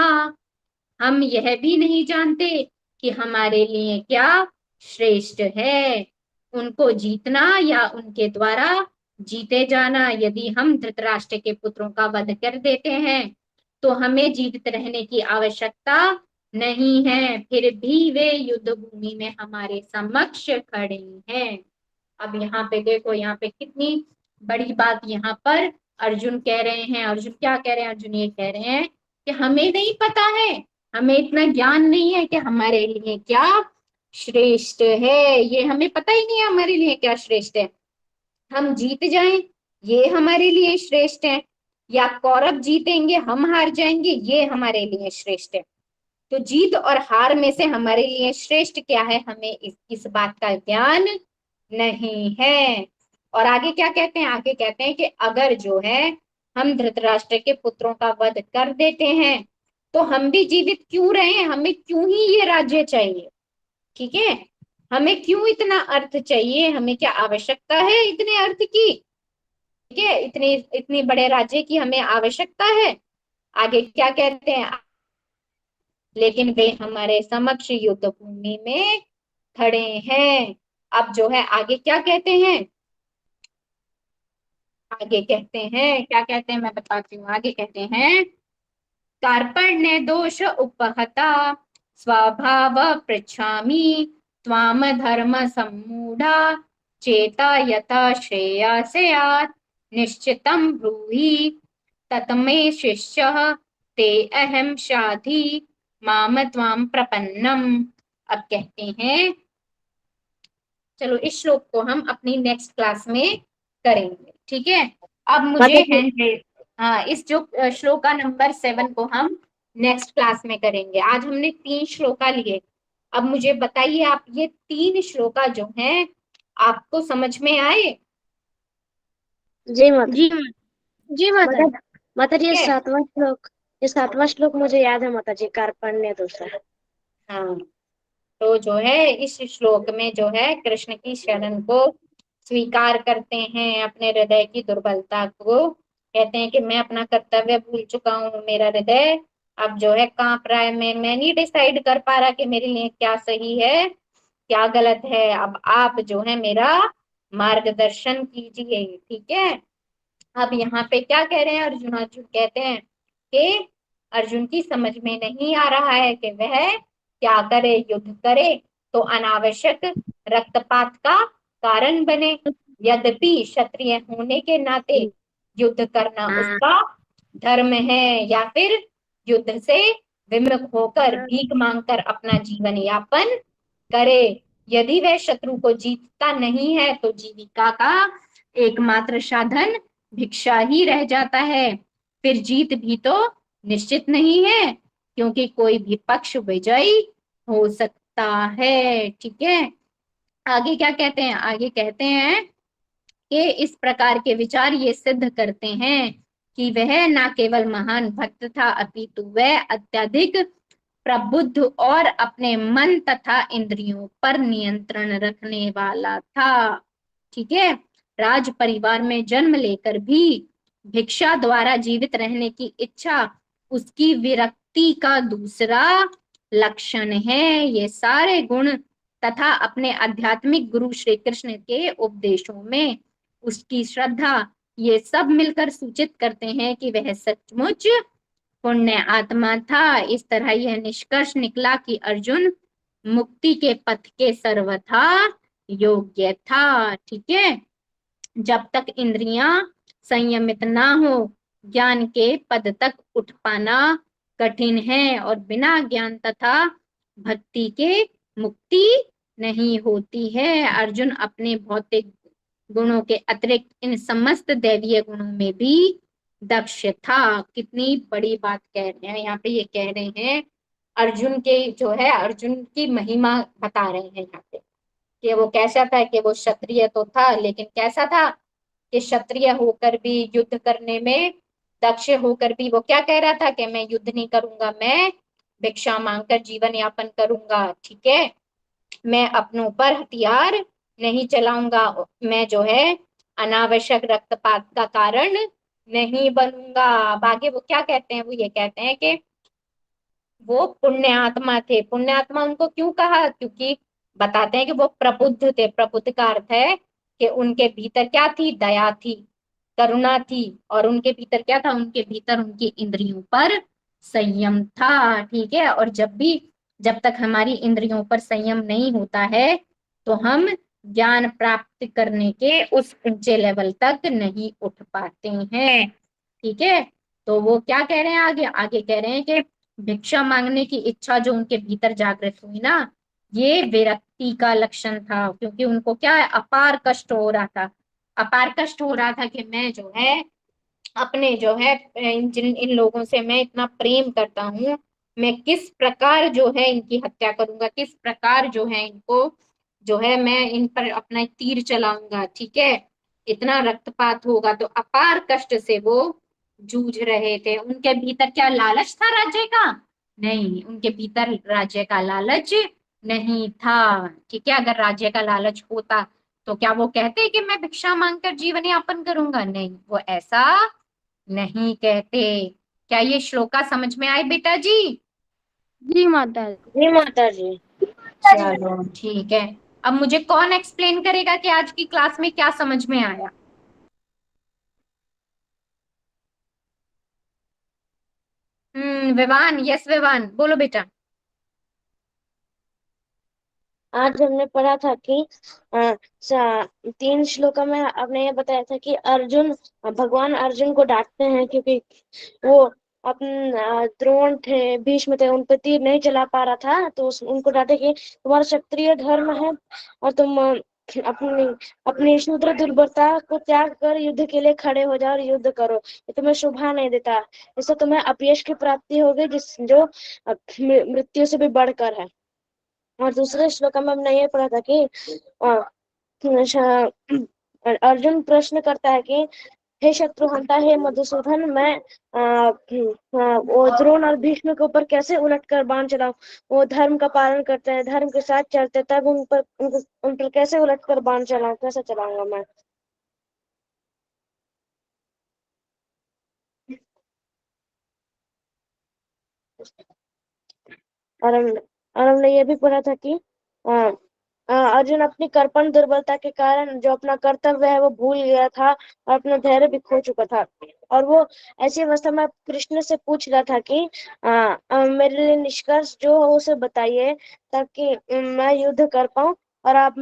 हम यह भी नहीं जानते कि हमारे लिए क्या श्रेष्ठ है, उनको जीतना या उनके द्वारा जीते जाना। यदि हम धृतराष्ट्र के पुत्रों का वध कर देते हैं तो हमें जीवित रहने की आवश्यकता नहीं है, फिर भी वे युद्ध भूमि में हमारे समक्ष खड़े हैं। अब यहाँ पे देखो, यहाँ पे कितनी बड़ी बात यहाँ पर अर्जुन कह रहे हैं। अर्जुन क्या कह रहे हैं? अर्जुन ये कह रहे हैं कि हमें नहीं पता है, हमें इतना ज्ञान नहीं है कि हमारे लिए क्या श्रेष्ठ है। ये हमें पता ही नहीं है हमारे लिए क्या श्रेष्ठ है। हम जीत जाएं ये हमारे लिए श्रेष्ठ है, या कौरव जीतेंगे हम हार जाएंगे ये हमारे लिए श्रेष्ठ है। तो जीत और हार में से हमारे लिए श्रेष्ठ क्या है, हमें इस बात का ज्ञान नहीं है। और आगे क्या कहते हैं? आगे कहते हैं कि अगर जो है हम धृतराष्ट्र के पुत्रों का वध कर देते हैं तो हम भी जीवित क्यों रहे, हमें क्यों ही ये राज्य चाहिए? ठीक है, हमें क्यों इतना अर्थ चाहिए, हमें क्या आवश्यकता है इतने अर्थ की? ठीक है, इतनी इतनी बड़े राज्य की हमें आवश्यकता है? आगे क्या कहते हैं? लेकिन वे हमारे समक्ष युद्ध भूमि में खड़े हैं। अब जो है आगे क्या कहते हैं? आगे कहते हैं, क्या कहते हैं मैं बताती हूँ। आगे कहते हैं कार्पण्य दोष उपहता स्वभाव पृच्छामि त्वाम धर्म सम्मूढ़ा चेता यथा श्रेयस्यात् निश्चितं ब्रूहि ततमे शिष्यः ते अहम शाधि माम त्वाम प्रपन्नम। अब कहते हैं, चलो इस श्लोक को हम अपनी नेक्स्ट क्लास में करेंगे। ठीक है, अब मुझे हैंड, हाँ, इस जो श्लोक का नंबर 7 को हम नेक्स्ट क्लास में करेंगे। आज हमने 3 श्लोका लिए। अब मुझे बताइए आप ये 3 श्लोका जो हैं आपको समझ में आए? जी माता जी। जी माता। माता जी ठीक है, 7वां श्लोक ये 7वां श्लोक मुझे याद है माता जी, कार्पण्य दूसरा। हाँ, तो जो है इस श्लोक में जो है कृष्ण की शरण को स्वीकार करते हैं, अपने हृदय की दुर्बलता को कहते हैं कि मैं अपना कर्तव्य भूल चुका हूँ, मेरा हृदय अब जो है कांप रहा है, मैं नहीं डिसाइड कर पा रहा कि मेरे लिए क्या सही है क्या गलत है। अब आप जो है मेरा मार्गदर्शन कीजिए। ठीक है, अब यहाँ पे क्या कह रहे हैं अर्जुन? अर्जुन कहते हैं कि अर्जुन की समझ में नहीं आ रहा है कि वह क्या करे, युद्ध करे तो अनावश्यक रक्तपात का कारण बने। यद्यपि क्षत्रिय होने के नाते युद्ध करना उसका धर्म है, या फिर युद्ध से विमुख होकर भीख मांगकर अपना जीवन यापन करे। यदि वह शत्रु को जीतता नहीं है तो जीविका का एकमात्र साधन भिक्षा ही रह जाता है। फिर जीत भी तो निश्चित नहीं है, क्योंकि कोई भी पक्ष विजयी हो सकता है। ठीक है, आगे क्या कहते हैं? आगे कहते हैं कि इस प्रकार के विचार ये सिद्ध करते हैं कि वह न केवल महान भक्त था, अपितु वह अत्यधिक प्रबुद्ध और अपने मन तथा इंद्रियों पर नियंत्रण रखने वाला था। ठीक है, राज परिवार में जन्म लेकर भी भिक्षा द्वारा जीवित रहने की इच्छा उसकी विरक्ति का दूसरा लक्षण है। ये सारे गुण तथा अपने आध्यात्मिक गुरु श्री कृष्ण के उपदेशों में उसकी श्रद्धा, ये सब मिलकर सूचित करते हैं कि वह सचमुच पुण्य आत्मा था। इस तरह यह निष्कर्ष निकला कि अर्जुन मुक्ति के पथ के सर्वथा योग्य था। ठीक है, जब तक इंद्रियां संयमित ना हो ज्ञान के पद तक उठ पाना कठिन है, और बिना ज्ञान तथा भक्ति के मुक्ति नहीं होती है। अर्जुन अपने भौतिक गुणों के अतिरिक्त इन समस्त दैवीय गुणों में भी दक्ष था। कितनी बड़ी बात कह रहे हैं यहाँ पे, ये कह रहे हैं अर्जुन के जो है अर्जुन की महिमा बता रहे हैं यहाँ पे कि वो कैसा था, कि वो क्षत्रिय तो था लेकिन कैसा था कि क्षत्रिय होकर भी युद्ध करने में दक्ष होकर भी वो क्या कह रहा था कि मैं युद्ध नहीं करूंगा, मैं भिक्षा मांगकर जीवन यापन करूंगा। ठीक है, मैं अपनों पर हथियार नहीं चलाऊंगा, मैं जो है अनावश्यक रक्तपात का कारण नहीं बनूंगा। अब आगे वो क्या कहते हैं? वो ये कहते हैं कि वो पुण्य आत्मा थे। पुण्य आत्मा उनको क्यों कहा? क्योंकि बताते हैं कि वो प्रबुद्ध थे। प्रबुद्ध का अर्थ है कि उनके भीतर क्या थी? दया थी, करुणा थी, और उनके भीतर क्या था? उनके भीतर उनकी इंद्रियों पर संयम था। ठीक है, और जब तक हमारी इंद्रियों पर संयम नहीं होता है तो हम ज्ञान प्राप्त करने के उस ऊंचे लेवल तक नहीं उठ पाते हैं। ठीक है, तो वो क्या कह रहे हैं? आगे आगे कह रहे हैं कि भिक्षा मांगने की इच्छा जो उनके भीतर जागृत हुई ना, ये विरक्ति का लक्षण था, क्योंकि उनको क्या है? अपार कष्ट हो रहा था। अपार कष्ट हो रहा था कि मैं जो है अपने जो है इन लोगों से मैं इतना प्रेम करता हूँ, मैं किस प्रकार जो है इनकी हत्या करूंगा, किस प्रकार जो है इनको जो है मैं इन पर अपना तीर चलाऊंगा। ठीक है, इतना रक्तपात होगा। तो अपार कष्ट से वो जूझ रहे थे। उनके भीतर क्या लालच था राज्य का? नहीं, उनके भीतर राज्य का लालच नहीं था। ठीक है, अगर राज्य का लालच होता तो क्या वो कहते कि मैं भिक्षा मांगकर जीवन यापन करूंगा? नहीं, वो ऐसा नहीं कहते। क्या ये श्लोका समझ में आए बेटा जी? जी माता जी। चलो ठीक है, अब मुझे कौन एक्सप्लेन करेगा कि आज की क्लास में क्या समझ में आया? विवान, यस विवान, बोलो बेटा। आज हमने पढ़ा था कि 3 श्लोकों में आपने ये बताया था कि भगवान अर्जुन को डांटते हैं क्योंकि वो द्रोण थे, भीष्म थे, उन पे तीर नहीं चला पा रहा था, तो उनको डांटे कि तुम्हारा क्षत्रिय धर्म है और तुम अपनी अपनी शूद्र दुर्बलता को त्याग कर युद्ध के लिए खड़े हो जाओ और युद्ध करो। ये तुम्हें शोभा नहीं देता, इससे तुम्हें अपयश की प्राप्ति होगी जो मृत्यु से भी बढ़कर है। और दूसरे श्लोक में हमने ये पढ़ा था कि अर्जुन प्रश्न करता है कि हे शत्रुघ्न, हे मधुसूदन, मैं वो द्रोण और भीष्म के ऊपर कैसे उलट कर बाण चलाऊं? वो धर्म का पालन करते हैं, धर्म के साथ चलते हैं, तब उन पर कैसे उलट कर बाण चलाऊं? कैसे चलाऊंगा मैं? और हमने ये भी पढ़ा था कि अर्जुन अपनी कर्पण दुर्बलता के कारण जो अपना कर्तव्य है वो भूल गया था और अपना धैर्य भी खो चुका था। और वो ऐसी अवस्था में कृष्ण से पूछ रहा था कि मेरे लिए निष्कर्ष जो हो उसे बताइए, ताकि मैं युद्ध कर पाऊं, और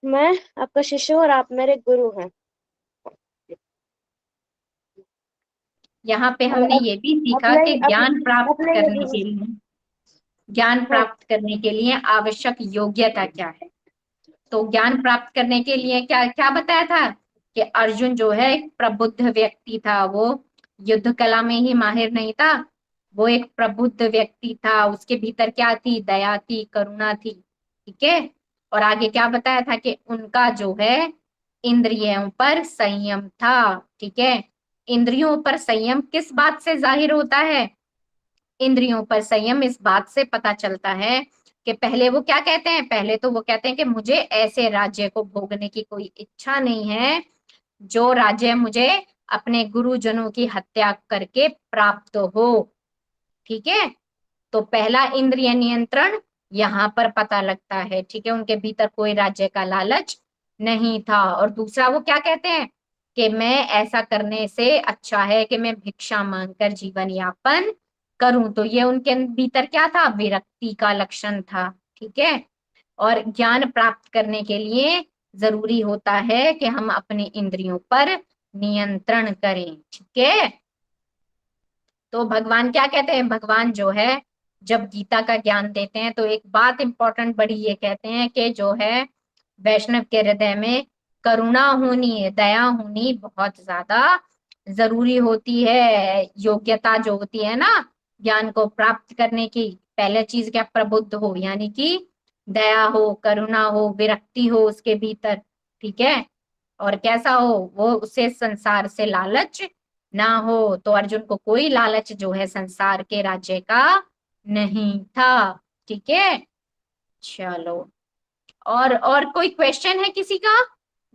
मैं आपका शिष्य हूं और आप मेरे गुरु हैं। यहाँ पे हमने ये भी सीखा कि ज्ञान प्राप्त करने के लिए आवश्यक योग्यता क्या है। तो ज्ञान प्राप्त करने के लिए क्या क्या बताया था कि अर्जुन जो है एक प्रबुद्ध व्यक्ति था, वो युद्ध कला में ही माहिर नहीं था, वो एक प्रबुद्ध व्यक्ति था, उसके भीतर क्या थी? दया थी, करुणा थी। ठीक है। और आगे क्या बताया था कि उनका जो है इंद्रियों पर संयम था। ठीक है। इंद्रियों पर संयम किस बात से जाहिर होता है? इंद्रियों पर संयम इस बात से पता चलता है कि पहले वो क्या कहते हैं? पहले तो वो कहते हैं कि मुझे ऐसे राज्य को भोगने की कोई इच्छा नहीं है जो राज्य मुझे अपने गुरुजनों की हत्या करके प्राप्त हो। ठीक है। तो पहला इंद्रिय नियंत्रण यहाँ पर पता लगता है। ठीक है। उनके भीतर कोई राज्य का लालच नहीं था। और दूसरा वो क्या कहते हैं कि मैं ऐसा करने से अच्छा है कि मैं भिक्षा मांगकर जीवन यापन करूं। तो ये उनके भीतर क्या था? विरक्ति का लक्षण था। ठीक है। और ज्ञान प्राप्त करने के लिए जरूरी होता है कि हम अपने इंद्रियों पर नियंत्रण करें। ठीक है। तो भगवान क्या कहते हैं? भगवान जो है जब गीता का ज्ञान देते हैं तो एक बात इंपॉर्टेंट बड़ी ये कहते हैं कि जो है वैष्णव के हृदय में करुणा होनी है, दया होनी बहुत ज्यादा जरूरी होती है। योग्यता जो होती है ना ज्ञान को प्राप्त करने की, पहले चीज क्या? प्रबुद्ध हो, यानी कि दया हो, करुणा हो, विरक्ति हो उसके भीतर। ठीक है। और कैसा हो? वो उसे संसार से लालच ना हो। तो अर्जुन को कोई लालच जो है संसार के राज्य का नहीं था। ठीक है। चलो, और कोई क्वेश्चन है किसी का?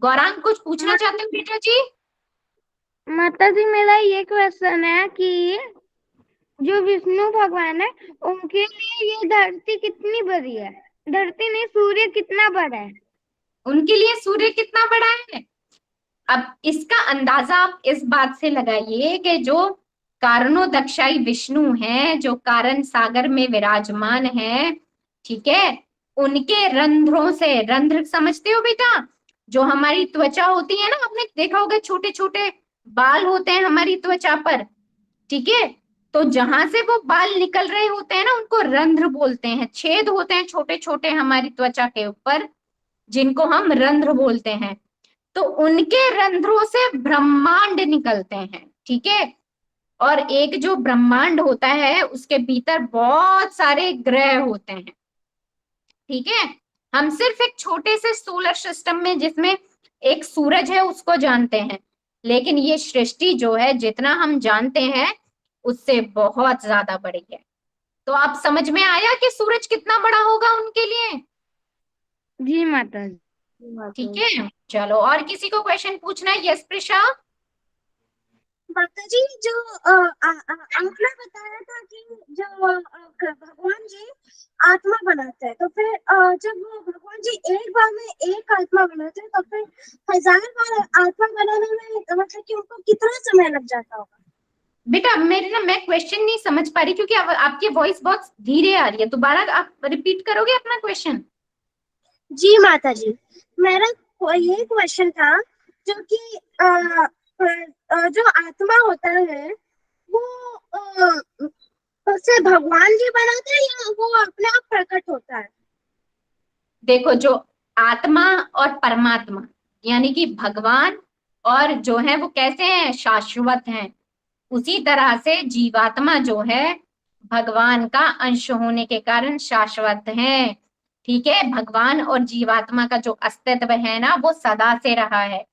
गौरांग कुछ पूछना चाहते हो बेटा जी? माता जी, मेरा ये क्वेश्चन है कि जो विष्णु भगवान है उनके लिए ये धरती कितनी बड़ी है? धरती नहीं, सूर्य कितना बड़ा है? उनके लिए सूर्य कितना बड़ा है? अब इसका अंदाजा आप इस बात से लगाइए कि जो कारणोदक्षाई विष्णु हैं, जो कारण सागर में विराजमान है, ठीक है, उनके रंध्रों से, रंध्र समझते हो बेटा? जो हमारी त्वचा होती है ना, आपने देखा होगा छोटे छोटे बाल होते हैं हमारी त्वचा पर। ठीक है। तो जहां से वो बाल निकल रहे होते हैं ना उनको रंध्र बोलते हैं। छेद होते हैं छोटे छोटे हमारी त्वचा के ऊपर, जिनको हम रंध्र बोलते हैं। तो उनके रंध्रों से ब्रह्मांड निकलते हैं। ठीक है। और एक जो ब्रह्मांड होता है उसके भीतर बहुत सारे ग्रह होते हैं। ठीक है। हम सिर्फ एक छोटे से सोलर सिस्टम में जिसमें एक सूरज है उसको जानते हैं, लेकिन ये सृष्टि जो है जितना हम जानते हैं उससे बहुत ज्यादा बड़ी है। तो आप समझ में आया कि सूरज कितना बड़ा होगा उनके लिए? जी माता जी। ठीक है। चलो, और किसी को क्वेश्चन पूछना है? यस प्रिशा। माता जी, जो आपने बताया था कि जो भगवान जी आत्मा बनाते हैं, तो फिर जब वो भगवान जी एक बार में एक आत्मा बनाते हैं, तो फिर 1000 बार आत्मा बनाने में मतलब कि उनको कितना समय लग जाता होगा? बेटा मैं क्वेश्चन नहीं समझ पा रही क्योंकि आपकी वॉइस बहुत धीरे आ रही है। दोबारा आप रिपीट करोगे अपना क्वेश्चन? जी माता जी, मेरा ये क्वेश्चन था जो कि जो आत्मा होता है वो उसे भगवान जी बनाते हैं या वो अपने आप प्रकट होता है? देखो, जो आत्मा और परमात्मा यानी कि भगवान और जो है वो कैसे हैं? शाश्वत हैं। उसी तरह से जीवात्मा जो है भगवान का अंश होने के कारण शाश्वत है। ठीक है। भगवान और जीवात्मा का जो अस्तित्व है ना वो सदा से रहा है।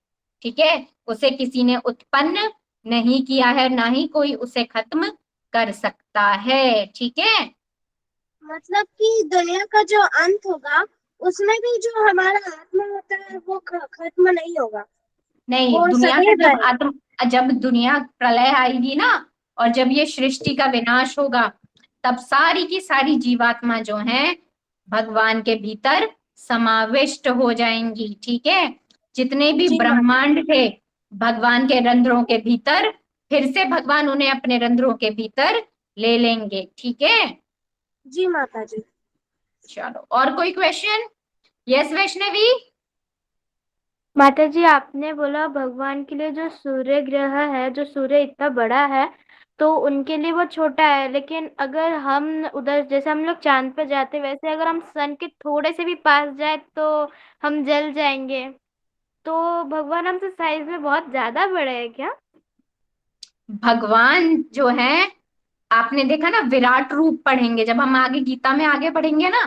ठीक है। उसे किसी ने उत्पन्न नहीं किया है, ना ही कोई उसे खत्म कर सकता है। ठीक है, मतलब कि दुनिया का जो अंत होगा उसमें भी जो हमारा आत्मा होता है वो खत्म नहीं होगा, नहीं, वो दुनिया का सदैव जब रहेगा। जब दुनिया प्रलय आएगी ना, और जब ये सृष्टि का विनाश होगा, तब सारी की सारी जीवात्मा जो है भगवान के भीतर समाविष्ट हो जाएंगी। ठीक है, जितने भी जी माता ब्रह्मांड थे भगवान के रंध्रों के भीतर, फिर से भगवान उन्हें अपने रंध्रों के भीतर ले लेंगे। ठीक है, जी माता जी। चलो और कोई क्वेश्चन? यस वैष्णवी। माता जी, आपने बोला भगवान के लिए जो सूर्य ग्रह है, जो सूर्य इतना बड़ा है तो उनके लिए वो छोटा है, लेकिन अगर हम उधर जैसे हम लोग चांद पे जाते वैसे अगर हम सन के थोड़े से भी पास जाए तो हम जल जाएंगे। तो भगवान हमसे साइज में बहुत ज्यादा बड़े हैं क्या? भगवान जो है, आपने देखा ना, विराट रूप पढ़ेंगे जब हम आगे गीता में आगे पढ़ेंगे ना,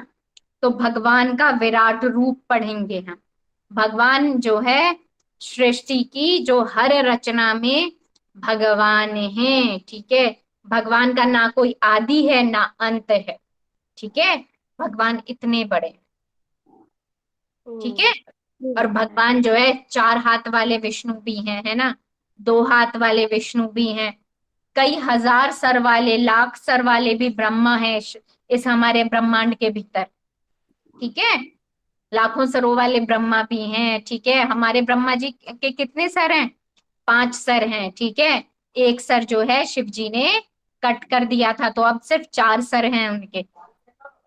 तो भगवान का विराट रूप पढ़ेंगे हम। भगवान जो है सृष्टि की जो हर रचना में भगवान है। ठीक है, भगवान का ना कोई आदि है ना अंत है। ठीक है, भगवान इतने बड़े हैं। ठीक है, जी और माता जी। भगवान जो है 4 हाथ वाले विष्णु भी हैं, है ना, 2 हाथ वाले विष्णु भी हैं, कई हजार सर वाले, लाख सर वाले भी ब्रह्मा है इस हमारे ब्रह्मांड के भीतर। ठीक है, लाखों सरों वाले ब्रह्मा भी हैं। ठीक है, हमारे ब्रह्मा जी के कितने सर हैं? 5 सर हैं। ठीक है, एक सर जो है शिव जी ने कट कर दिया था, तो अब सिर्फ 4 सर हैं उनके।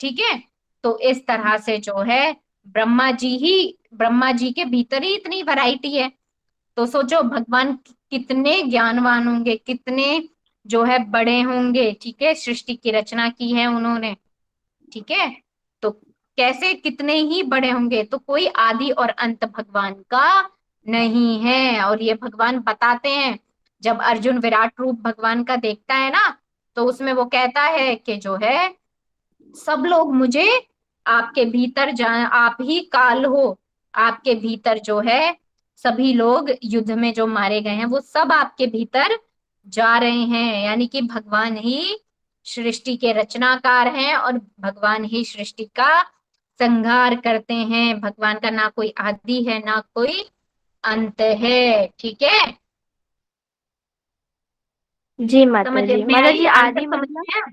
ठीक है, तो इस तरह से जो है ब्रह्मा जी के भीतर ही इतनी वैरायटी है। तो सोचो भगवान कितने ज्ञानवान होंगे, कितने जो है बड़े होंगे। ठीक है, सृष्टि की रचना की है उन्होंने। ठीक है, तो कैसे कितने ही बड़े होंगे, तो कोई आदि और अंत भगवान का नहीं है। और ये भगवान बताते हैं, जब अर्जुन विराट रूप भगवान का देखता है ना, तो उसमें वो कहता है कि जो है सब लोग मुझे आपके भीतर आप ही काल हो, आपके भीतर जो है सभी लोग युद्ध में जो मारे गए हैं वो सब आपके भीतर जा रहे हैं। यानी कि भगवान ही सृष्टि के रचनाकार हैं और भगवान ही सृष्टि का संहार करते हैं। भगवान का ना कोई आदि है ना कोई अंत है। ठीक है, जी माता समझ जी। में माता आई? जी, आंसर आदि समझ मतलब? में आया?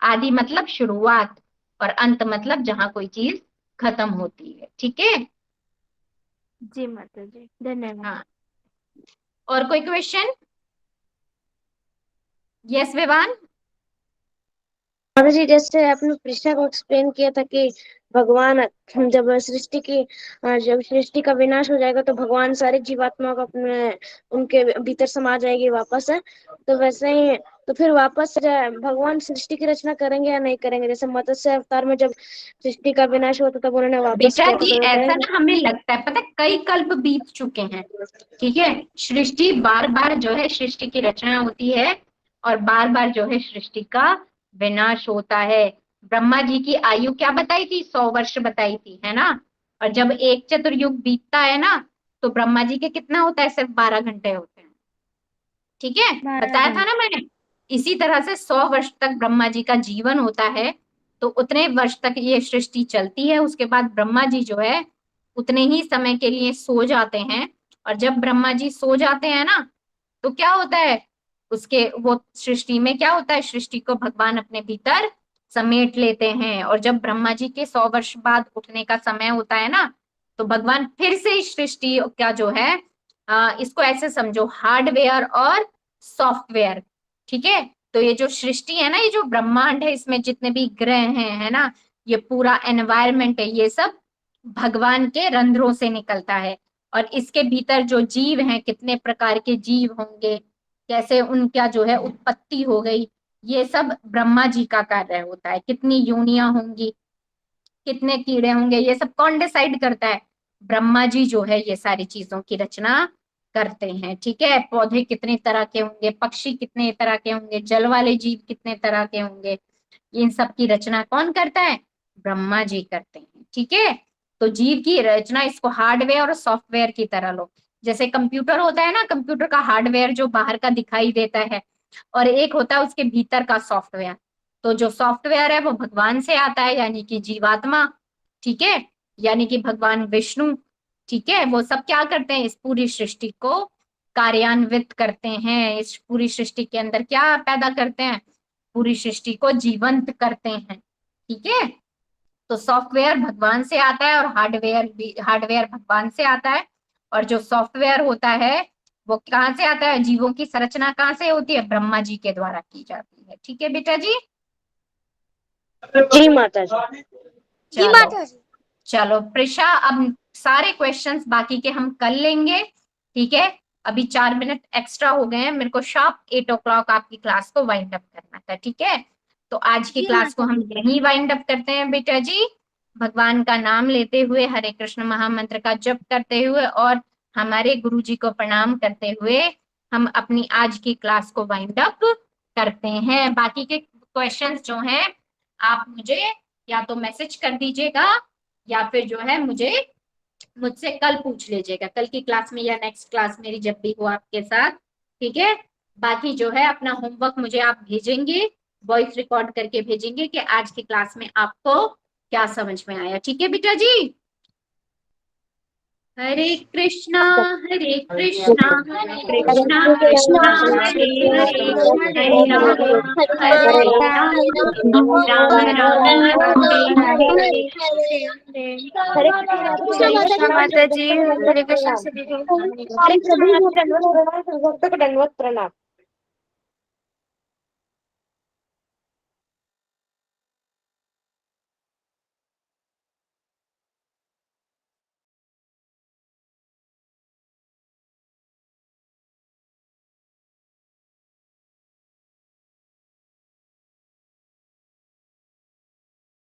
आदि मतलब शुरुआत, और अंत मतलब जहां कोई चीज खत्म होती है। ठीक है, जी माता जी, धन्यवाद। हाँ, और कोई क्वेश्चन? यस विवान। माता जी, जैसे आपने कृष्णा को एक्सप्लेन किया था कि भगवान जब सृष्टि का विनाश हो जाएगा तो भगवान सारे जीवात्मा को अपने उनके भीतर समा जाएगी वापस है। तो वैसे ही तो फिर वापस भगवान सृष्टि की रचना करेंगे या नहीं करेंगे? जैसे मत्स्य अवतार में जब सृष्टि का विनाश हुआ था तब उन्होंने वापस बेटा किया था, जी, तो वो ऐसा करेंगे? ना हमें लगता है, पता है, कई कल्प बीत चुके हैं। ठीक है, सृष्टि बार बार जो है सृष्टि की रचना होती है, और बार बार जो है सृष्टि का विनाश होता है। ब्रह्मा जी की आयु क्या बताई थी? 100 वर्ष बताई थी, है ना। और जब एक चतुर्युग बीतता है ना, तो ब्रह्मा जी के कितना होता है? सिर्फ 12 घंटे होते हैं। ठीक है, 12 बताया था ना घंटे मैंने। इसी तरह से 100 वर्ष तक ब्रह्मा जी का जीवन होता है, तो उतने वर्ष तक ये सृष्टि चलती है। उसके बाद ब्रह्मा जी जो है उतने ही समय के लिए सो जाते हैं। और जब ब्रह्मा जी सो जाते हैं ना, तो क्या होता है, उसके वो सृष्टि में क्या होता है, सृष्टि को भगवान अपने भीतर समेट लेते हैं। और जब ब्रह्मा जी के 100 वर्ष बाद उठने का समय होता है ना, तो भगवान फिर से इस सृष्टि का जो है इसको ऐसे समझो, हार्डवेयर और सॉफ्टवेयर। ठीक है, तो ये जो सृष्टि है ना, ये जो ब्रह्मांड है, इसमें जितने भी ग्रह हैं, है ना, ये पूरा एनवायरमेंट है, ये सब भगवान के रंध्रों से निकलता है। और इसके भीतर जो जीव हैं, कितने प्रकार के जीव होंगे, कैसे उनका जो है उत्पत्ति हो गई, ये सब ब्रह्मा जी का कार्य होता है। कितनी योनियां होंगी, कितने कीड़े होंगे, ये सब कौन डिसाइड करता है? ब्रह्मा जी जो है ये सारी चीजों की रचना करते हैं। ठीक है, पौधे कितने तरह के होंगे, पक्षी कितने तरह के होंगे, जल वाले जीव कितने तरह के होंगे, इन सब की रचना कौन करता है? ब्रह्मा जी करते हैं। ठीक है, तो जीव की रचना, इसको हार्डवेयर और सॉफ्टवेयर की तरह लो। जैसे कंप्यूटर होता है ना, कंप्यूटर का हार्डवेयर जो बाहर का दिखाई देता है, और एक होता है उसके भीतर का सॉफ्टवेयर। तो जो सॉफ्टवेयर है वो भगवान से आता है, यानी कि जीवात्मा, ठीक है, यानी कि भगवान विष्णु, ठीक है। वो सब क्या करते हैं, इस पूरी सृष्टि को कार्यान्वित करते हैं, इस पूरी सृष्टि के अंदर क्या पैदा करते हैं, पूरी सृष्टि को जीवंत करते हैं, ठीक है। तो सॉफ्टवेयर भगवान से आता है और हार्डवेयर भगवान से आता है। और जो सॉफ्टवेयर होता है वो कहाँ से आता है, जीवों की संरचना कहाँ से होती है, ब्रह्मा जी के द्वारा की जाती है, ठीक है बेटा जी। जी माता जी। जी चलो माता जी। चलो प्रिशा, अब सारे क्वेश्चंस बाकी के हम कर लेंगे, ठीक है। अभी 4 मिनट एक्स्ट्रा हो गए हैं, मेरे को शार्प 8 o'clock आपकी क्लास को वाइंड अप करना था, ठीक है। तो आज की जी क्लास को माता हम यहीं वाइंड अप करते हैं बेटा जी, भगवान का नाम लेते हुए, हरे कृष्ण महामंत्र का जप करते हुए और हमारे गुरु जी को प्रणाम करते हुए हम अपनी आज की क्लास को वाइंड अप करते हैं। बाकी के क्वेश्चंस जो हैं आप मुझे या तो मैसेज कर दीजिएगा या फिर जो है मुझसे कल पूछ लीजिएगा, कल की क्लास में या नेक्स्ट क्लास मेरी जब भी हो आपके साथ, ठीक है। बाकी जो है अपना होमवर्क मुझे आप भेजेंगे, वॉइस रिकॉर्ड करके भेजेंगे कि आज की क्लास में आपको क्या समझ में आया, ठीक है बेटा जी। हरे कृष्णा हरे कृष्णा कृष्णा कृष्णा हरे हरे हरे राम हरे राम राम राम हरे हरे। हरे कृष्ण माता जी। हरे कृष्ण। हरे कृष्ण। दंडवत प्रणाम।